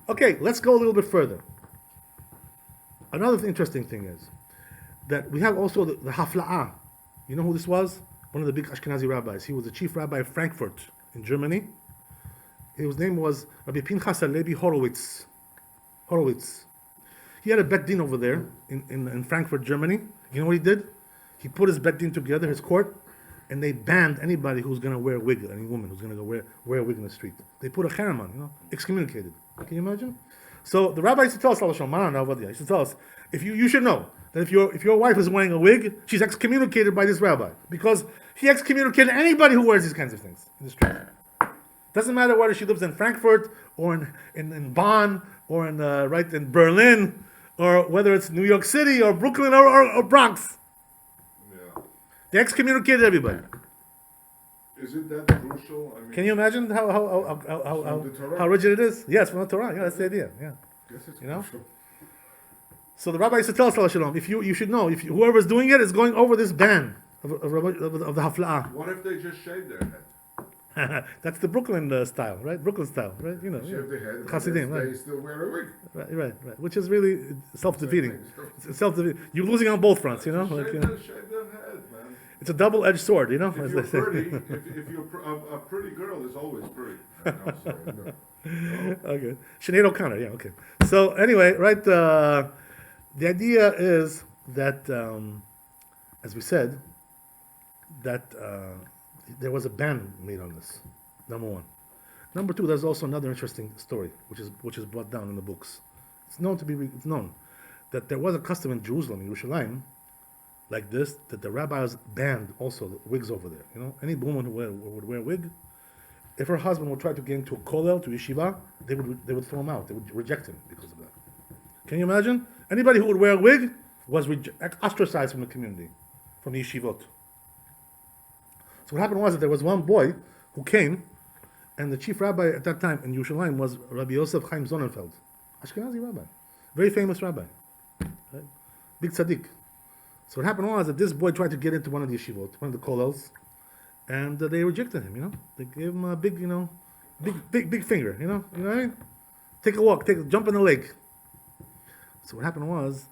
okay, let's go a little bit further. Another interesting thing is that we have also the Hafla'ah. You know who this was? One of the big Ashkenazi rabbis. He was the chief rabbi of Frankfurt in Germany. His name was Rabbi Pinchas Halevi Horowitz. He had a bet din over there in Frankfurt, Germany. You know what he did? He put his bet din together, his court, and they banned anybody who's going to wear a wig, any woman who's going to go wear a wig in the street. They put a cherem on, excommunicated. Can you imagine? So the rabbi used to tell us, he used to tell us, if you should know that if your wife is wearing a wig, she's excommunicated by this rabbi because he excommunicated anybody who wears these kinds of things in the street. Doesn't matter whether she lives in Frankfurt or in Bonn or in Berlin or whether it's New York City or Brooklyn or Bronx. Yeah. They excommunicated everybody. Is it that crucial? I mean, Can you imagine how rigid it is? Yes, from the Torah. Yeah, that's the idea. Yeah. Guess it's You know? crucial. So the rabbi used to tell us, Shalom, if you should know, if whoever's doing it is going over this ban of the hafla'ah. What if they just shave their head? That's the Brooklyn style, right? Brooklyn style, right? Shave their head. Hasidim, They right? still wear a wig. Right. Which is really self-defeating. Same thing. It's self-defeating. You're losing on both fronts, Shave Like, their head, man. it's a double-edged sword, If as you're they say. pretty, if you're a pretty girl is always pretty. Okay. Sinead O'Connor, yeah, okay. So anyway, right, the idea is that, as we said, that there was a ban made on this, number one. Number two, there's also another interesting story, which is brought down in the books. It's known that there was a custom in Jerusalem, in Yerushalayim, like this, that the rabbis banned also the wigs over there. Any woman who would wear a wig, if her husband would try to get into a kollel, to yeshiva, they would throw him out. They would reject him because of that. Can you imagine? Anybody who would wear a wig was ostracized from the community, from the yeshivot. So what happened was that there was one boy who came, and the chief rabbi at that time in Yerushalayim was Rabbi Yosef Chaim Sonnenfeld, Ashkenazi rabbi, very famous rabbi, right? Big tzaddik. So what happened was that this boy tried to get into one of the yeshivot, one of the kollels, and they rejected him. They gave him a big, big finger. You know what I mean? Take a walk, jump in the lake. So what happened was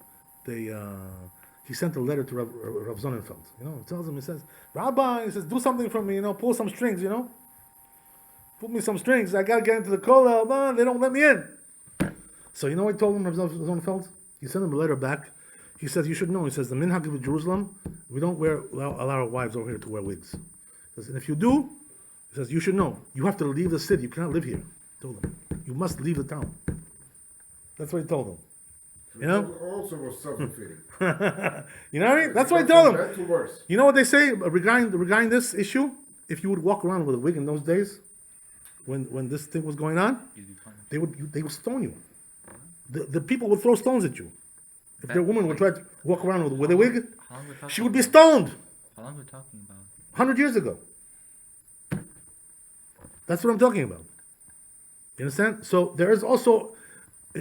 he sent a letter to Rav Sonnenfeld. He tells him, he says, Rabbi, he says, do something for me. Pull some strings. Pull me some strings. I gotta get into the kollel. They don't let me in. So you know what he told him, Rav Sonnenfeld? He sent him a letter back. He says, you should know. He says, the minhag of Jerusalem, we don't allow our wives over here to wear wigs. He says, and if you do, he says, you should know. You have to leave the city. You cannot live here. He told him. You must leave the town. That's what he told him. Also was self-defeating. You know what I mean? That's what I told him. Bad to worse. You know what they say regarding this issue? If you would walk around with a wig in those days, when this thing was going on, they would stone you. The people would throw stones at you. If the woman would try to walk around with a wig, How long we're talking she would be about? stoned How long we're talking about? 100 years ago. That's what I'm talking about. You understand? So there is also,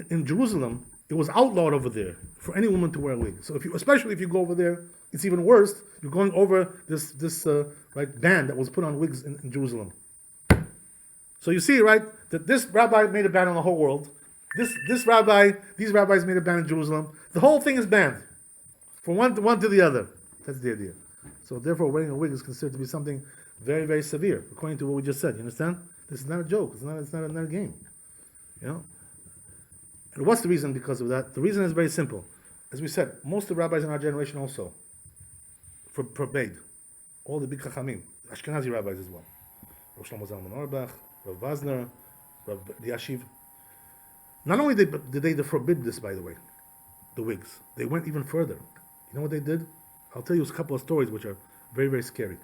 in Jerusalem, it was outlawed over there for any woman to wear a wig. So especially if you go over there, it's even worse. You're going over this ban that was put on wigs in Jerusalem. So you see, right, that this rabbi made a ban on the whole world. These rabbis made a ban in Jerusalem. The whole thing is banned, from one to the other. That's the idea. So therefore, wearing a wig is considered to be something very, very severe, according to what we just said. You understand? This is not a joke. It's not a game. You know. And what's the reason because of that? The reason is very simple. As we said, most of the rabbis in our generation also forbade. All the big chachamim, Ashkenazi rabbis as well. Rav Shlomo Zalman Auerbach, Rav Wazner, Rav Yashiv. Not only did they forbid this, by the way, the wigs, they went even further. You know what they did? I'll tell you a couple of stories which are very, very scary.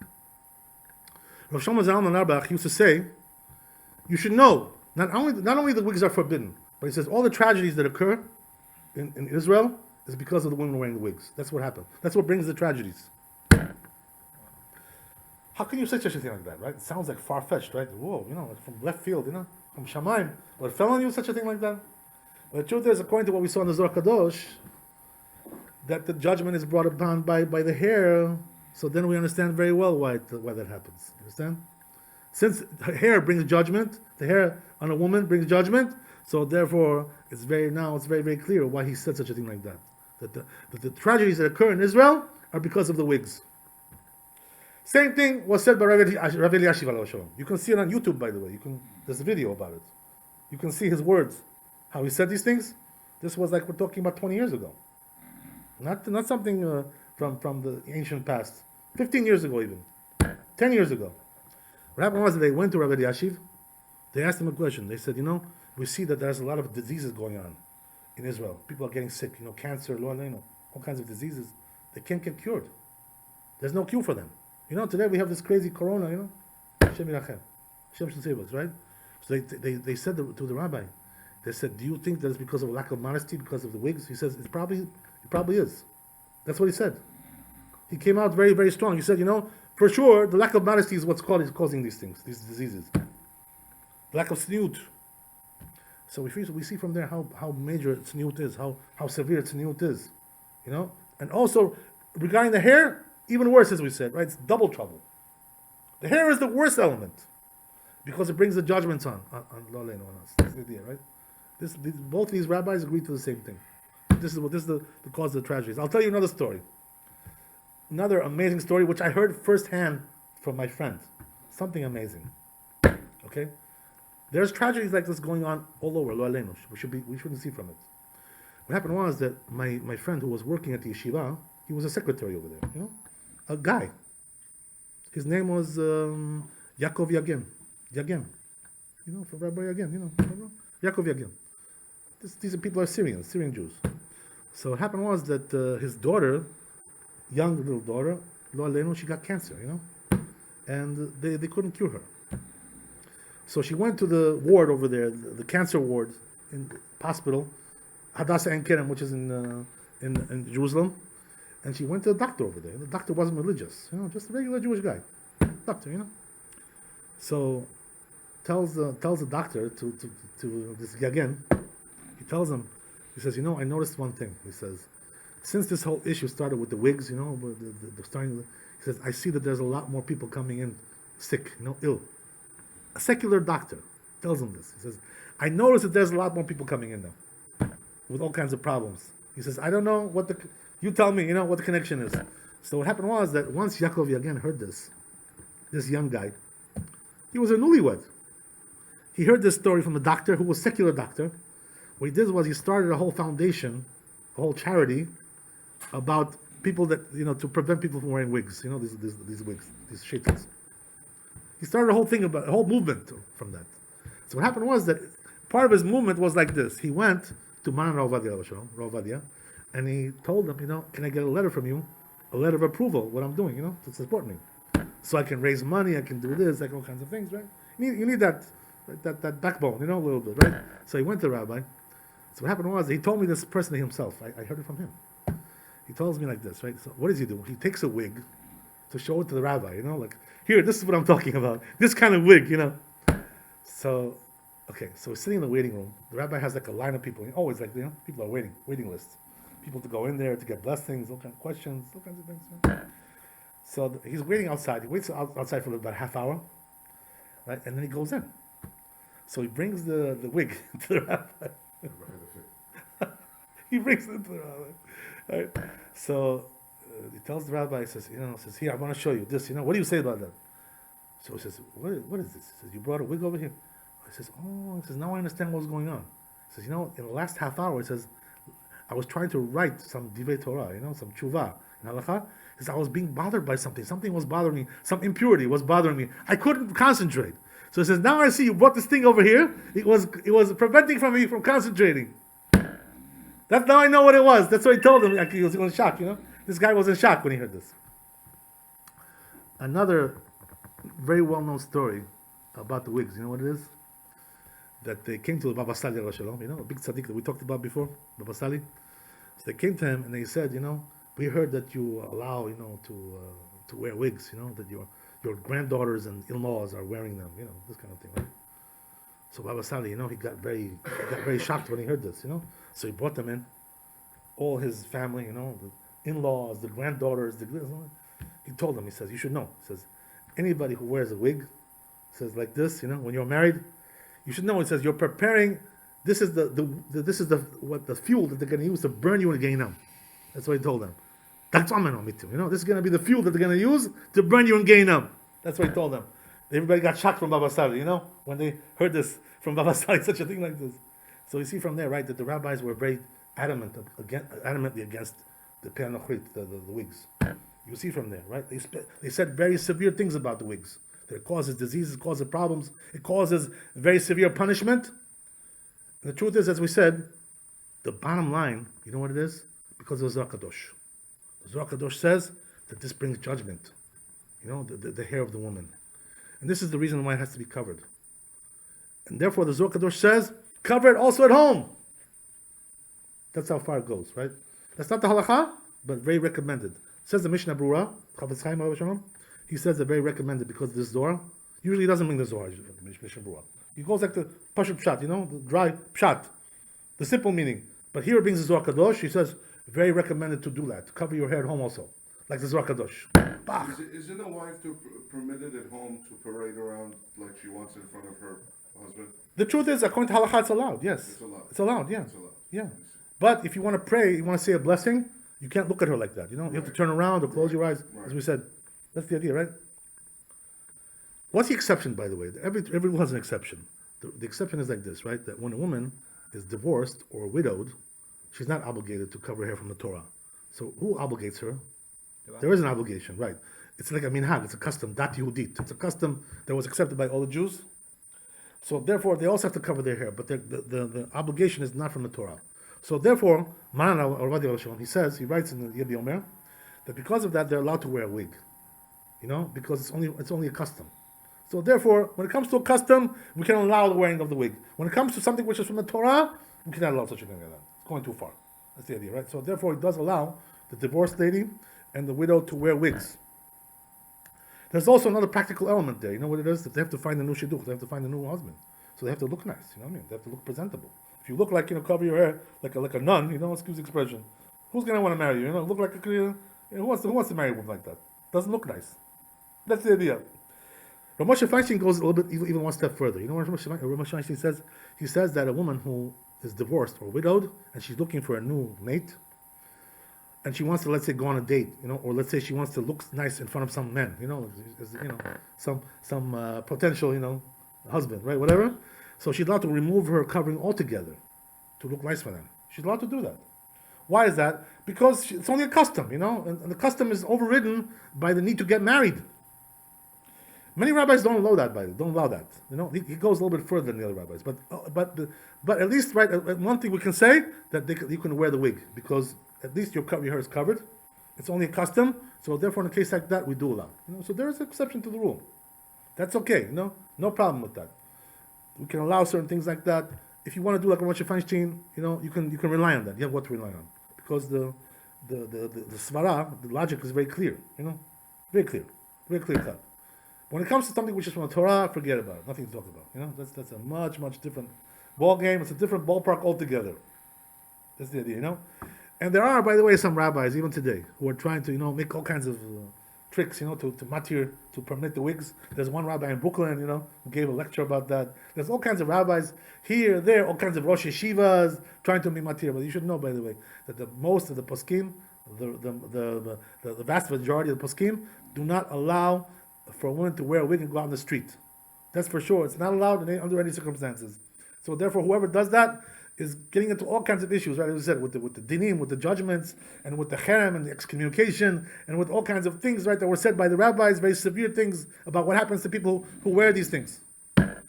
Rav Shlomo Zalman Auerbach used to say, you should know, not only the wigs are forbidden, but he says all the tragedies that occur in Israel is because of the women wearing the wigs. That's what happened. That's what brings the tragedies. How can you say such a thing like that, right? It sounds like far-fetched, right? Whoa, from left field, from Shamayim. What fell on you such a thing like that? But the truth is, according to what we saw in the Zohar Kadosh, that the judgment is brought upon by the hair. So then we understand very well why that happens. You understand? Since hair brings judgment, the hair on a woman brings judgment. So therefore, it's very, very clear why he said such a thing like that. That the tragedies that occur in Israel are because of the wigs. Same thing was said by Rabbi Yashiv Alav Shalom. You can see it on YouTube, by the way. There's a video about it. You can see his words, how he said these things. This was like we're talking about 20 years ago. Not something from the ancient past. 15 years ago even. 10 years ago. What happened was that they went to Rabbi Yashiv. They asked him a question. They said, we see that there's a lot of diseases going on in Israel. People are getting sick, cancer, all kinds of diseases. They can't get cured. There's no cure for them. Today we have this crazy corona, Hashem Yirachem. Hashem should save us, right? So they said to the rabbi, they said, do you think that it's because of a lack of modesty, because of the wigs? He says, it probably is. That's what he said. He came out very, very strong. He said, for sure, the lack of modesty is what's causing these things, these diseases. Lack of tzniut. So we see from there how major tzniut is, how severe tzniut is, And also, regarding the hair, even worse, as we said, right? It's double trouble. The hair is the worst element because it brings the judgments on Lo Aleinu, on us. That's the idea, right? Both these rabbis agreed to the same thing. This is the cause of the tragedies. I'll tell you another story. Another amazing story, which I heard firsthand from my friend. Something amazing. Okay? There's tragedies like this going on all over, Lo Aleinu. We shouldn't see from it. What happened was that my friend who was working at the yeshiva, he was a secretary over there, a guy. His name was Yaakov Yagem. Yagem. For Rabbi Yagem, Yaakov Yagem. These people are Syrian Jews. So what happened was that his daughter, young little daughter, Lo Aleinu, she got cancer, and they couldn't cure her. So she went to the ward over there, the cancer ward in the hospital, Hadassah Ein Kerem, which is in Jerusalem, and she went to the doctor over there. The doctor wasn't religious, just a regular Jewish guy, doctor, So tells the doctor to this Yagen, he says, I noticed one thing. He says, since this whole issue started with the wigs, he says, I see that there's a lot more people coming in sick, ill. A secular doctor tells him this. He says, I noticed that there's a lot more people coming in now with all kinds of problems. He says, I don't know you tell me, what the connection is. So what happened was that once Yaakov Yagen heard this young guy, he was a newlywed. He heard this story from a doctor who was a secular doctor. What he did was he started a whole foundation, a whole charity about people that, to prevent people from wearing wigs, these wigs, these shaitans. He started a whole thing a whole movement from that. So what happened was that part of his movement was like this. He went to Maran Rav Ovadia, and he told them, can I get a letter from you, a letter of approval, what I'm doing, to support me. So I can raise money, I can do this, all kinds of things, right? You need that backbone, a little bit, right? So he went to the rabbi. So what happened was, he told me this personally himself. I heard it from him. he tells me like this, right? So what does he do? He takes a wig to show it to the rabbi, like, here, this is what I'm talking about. This kind of wig, So, okay, so we're sitting in the waiting room. The rabbi has like a line of people. Always like, people are waiting lists. People to go in there to get blessings, all kinds of questions, all kinds of things. So he's waiting outside. He waits outside for about a half hour, right? And then he goes in. So he brings the wig to the rabbi. He brings it to the rabbi, right? So he tells the rabbi, he says, here, I want to show you this. What do you say about that? So he says, what is this? He says, you brought a wig over here. He says, now I understand what's going on. He says, in the last half hour, he says, I was trying to write some Divrei Torah, some tshuva in halakha. He says, I was being bothered by something. Something was bothering me. Some impurity was bothering me. I couldn't concentrate. So he says, now I see you brought this thing over here. It was preventing me from concentrating. That's now I know what it was. That's what he told him. He was in shock, This guy was in shock when he heard this. Another very well-known story about the Wigs. You know what it is? That they came to Baba Sali, a big tzaddik that we talked about before, Baba Sali. So they came to him and they said, we heard that you allow, to wear wigs, that your granddaughters and in-laws are wearing them, this kind of thing, right? So Baba Sali, he got very shocked when he heard this, So he brought them in, all his family, the in-laws, the granddaughters, he told them, he says, you should know. He says, anybody who wears a wig, says like this, when you're married, you should know. It says you're preparing. This is the fuel that they're going to use to burn you in Gehinnom. That's what he told them. That's what me too. This is going to be the fuel that they're going to use to burn you in Gehinnom. That's what he told them. Everybody got shocked from Baba Sali, when they heard this from Baba Sali, such a thing like this. So you see from there, right, that the rabbis were very adamantly against the Pe'anochrit, the wigs. You see from there, right? They said very severe things about the wigs. That it causes diseases, it causes problems, it causes very severe punishment. And the truth is, as we said, the bottom line, you know what it is? Because of the Zohar Kadosh. The Zohar Kadosh says that this brings judgment. The hair of the woman. And this is the reason why it has to be covered. And therefore the Zohar Kadosh says, cover it also at home. That's how far it goes, right? That's not the halakha, but very recommended. Says the Mishnah Brura, Chavetz Chaim Alav Shalom, he says they're very recommended because this Zohar, usually he doesn't bring the Zohar, Mishnah Brura. He goes like the Pashut Pshat, the dry Pshat, the simple meaning. But here it brings the Zohar Kadosh, he says, very recommended to do that, to cover your hair at home also, like the Zohar Kadosh. Isn't a wife permitted at home to parade around like she wants in front of her husband? The truth is, according to halakha, it's allowed, yes. It's allowed, yeah. Yeah. But if you want to pray, you want to say a blessing, you can't look at her like that, You have to turn around or close your eyes, as we said. That's the idea, right? What's the exception, by the way? Every rule has an exception. The exception is like this, right? That when a woman is divorced or widowed, she's not obligated to cover her hair from the Torah. So who obligates her? There is an obligation, right? It's like a minhag, it's a custom, dat Yehudit. It's a custom that was accepted by all the Jews. So therefore, they also have to cover their hair, but the obligation is not from the Torah. So therefore, he says, he writes in the Yedi Omer, that because of that, they're allowed to wear a wig. Because it's only a custom. So therefore, when it comes to a custom, we can allow the wearing of the wig. When it comes to something which is from the Torah, we cannot allow such a thing like that. It's going too far. That's the idea, right? So therefore, it does allow the divorced lady and the widow to wear wigs. There's also another practical element there. You know what it is? That they have to find a new shidduch. They have to find a new husband. So they have to look nice. You know what I mean? They have to look presentable. If you look like, cover your hair like a nun, excuse the expression, who's going to want to marry you? Look like who wants to marry a woman like that? Doesn't look nice. That's the idea. Rav Moshe Feinstein goes a little bit, even one step further. You know what Rav Moshe Feinstein says? He says that a woman who is divorced or widowed and she's looking for a new mate, and she wants to, let's say, go on a date, or let's say she wants to look nice in front of some men, some potential, husband, right, whatever. So she's allowed to remove her covering altogether to look nice for them. She's allowed to do that. Why is that? Because it's only a custom, and the custom is overridden by the need to get married. Many rabbis don't allow that. He goes a little bit further than the other rabbis. But at least, right, one thing we can say that you can wear the wig because at least your hair is covered. It's only a custom, so therefore in a case like that we do allow. So there is an exception to the rule. That's okay. No problem with that. We can allow certain things like that. If you want to do like a Moshe Feinstein, you can rely on that. You have what to rely on because the the svara, the logic is very clear, very clear cut. When it comes to something which is from the Torah, forget about it. Nothing to talk about. That's a much different ball game. It's a different ballpark altogether. That's the idea, And there are, by the way, some rabbis even today who are trying to, make all kinds of tricks, to matir, to permit the wigs. There's one rabbi in Brooklyn, who gave a lecture about that. There's all kinds of rabbis here, there, all kinds of rosh yeshivas trying to be matir. But you should know, by the way, that most of the poskim, the vast majority of the poskim, do not allow for a woman to wear a wig and go out on the street. That's for sure. It's not allowed under any circumstances. So therefore, whoever does that is getting into all kinds of issues, right? As I said, with the dinim, with the judgments, and with the cherem and the excommunication, and with all kinds of things, right, that were said by the rabbis, very severe things about what happens to people who wear these things.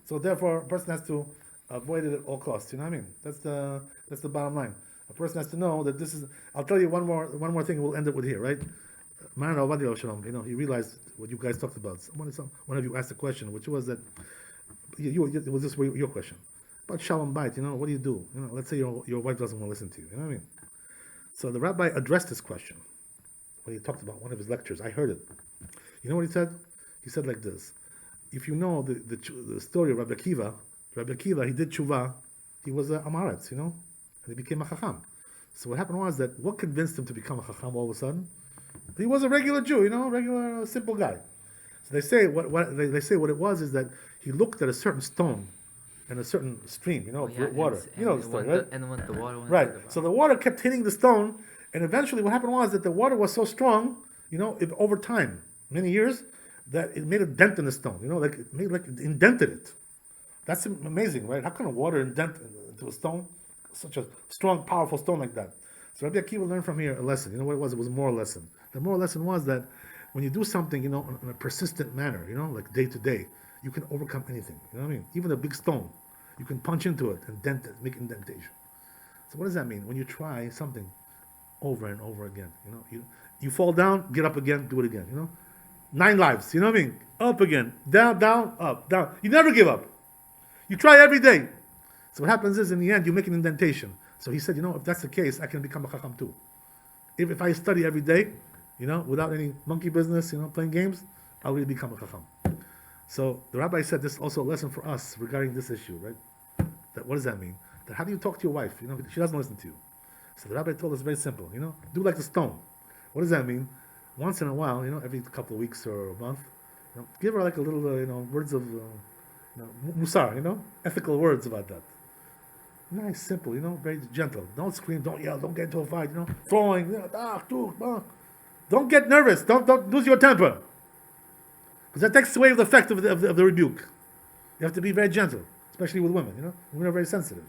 So therefore, a person has to avoid it at all costs. You know what I mean? That's the bottom line. A person has to know that this is. I'll tell you one more thing, and we'll end it with here, right? Maran Ovadia Shalom, he realized what you guys talked about. One of you asked a question, which was that it was this your question about Shalom Bait. What do you do? Let's say your wife doesn't want to listen to you. You know what I mean? So the rabbi addressed this question when he talked about one of his lectures. I heard it. You know what he said? He said like this: if you know the story of Rabbi Akiva, he did tshuva. He was a Amaretz, and he became a Chacham. So what happened was that what convinced him to become a Chacham all of a sudden? He was a regular Jew, regular simple guy. So they say they say what it was is that he looked at a certain stone and a certain stream, of water. The stone, right? And when the water went right. So the water kept hitting the stone, and eventually what happened was that the water was so strong, over time, many years, that it made a dent in the stone. It indented it. That's amazing, right? How can a water indent into a stone, such a strong, powerful stone like that? So Rabbi Akiva learned from here a lesson. You know what it was? It was a moral lesson. The moral lesson was that when you do something, in a persistent manner, like day to day, you can overcome anything. You know what I mean? Even a big stone, you can punch into it and dent it, make indentation. So what does that mean? When you try something over and over again, you fall down, get up again, do it again. 9 lives. You know what I mean? Up again, down, up, down. You never give up. You try every day. So what happens is, in the end, you make an indentation. So he said, if that's the case, I can become a chacham too. If I study every day, without any monkey business, playing games, I'll really become a chacham. So the rabbi said this is also a lesson for us regarding this issue, right? That what does that mean? That how do you talk to your wife? She doesn't listen to you. So the rabbi told us very simple, do like the stone. What does that mean? Once in a while, every couple of weeks or a month, give her like a little, words of, musar, ethical words about that. Nice, simple, very gentle. Don't scream, don't yell, don't get into a fight, throwing, don't get nervous, don't lose your temper. Because that takes away the effect of the rebuke. You have to be very gentle, especially with women, Women are very sensitive.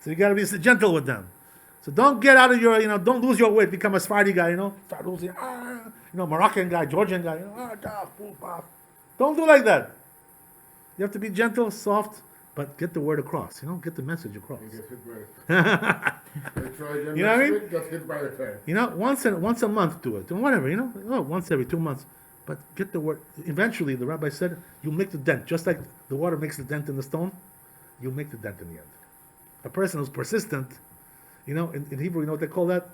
So you got to be gentle with them. So don't get out of your, don't lose your wit, become a Sephardi guy, start losing, Moroccan guy, Georgian guy, don't do like that. You have to be gentle, soft, but get the word across, get the message across. You know what I mean? Get hit by a car. Once a month do it, and whatever, once every 2 months. But get the word. Eventually, the rabbi said, you'll make the dent, just like the water makes the dent in the stone. You'll make the dent in the end. A person who's persistent, in Hebrew, you know what they call that?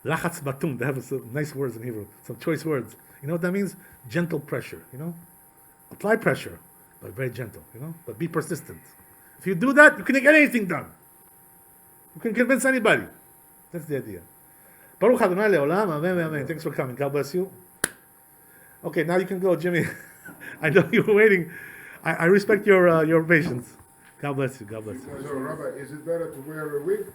Lachatz batum. They have some nice words in Hebrew, some choice words. You know what that means? Gentle pressure. Apply pressure, but very gentle. But be persistent. If you do that, you can get anything done. You can convince anybody. That's the idea. Baruch Adonai leolam, amen, amen. Thanks for coming. God bless you. Okay, now you can go, Jimmy. I know you were waiting. I respect your patience. God bless you. God bless you. So, Rabbi, is it better to wear a wig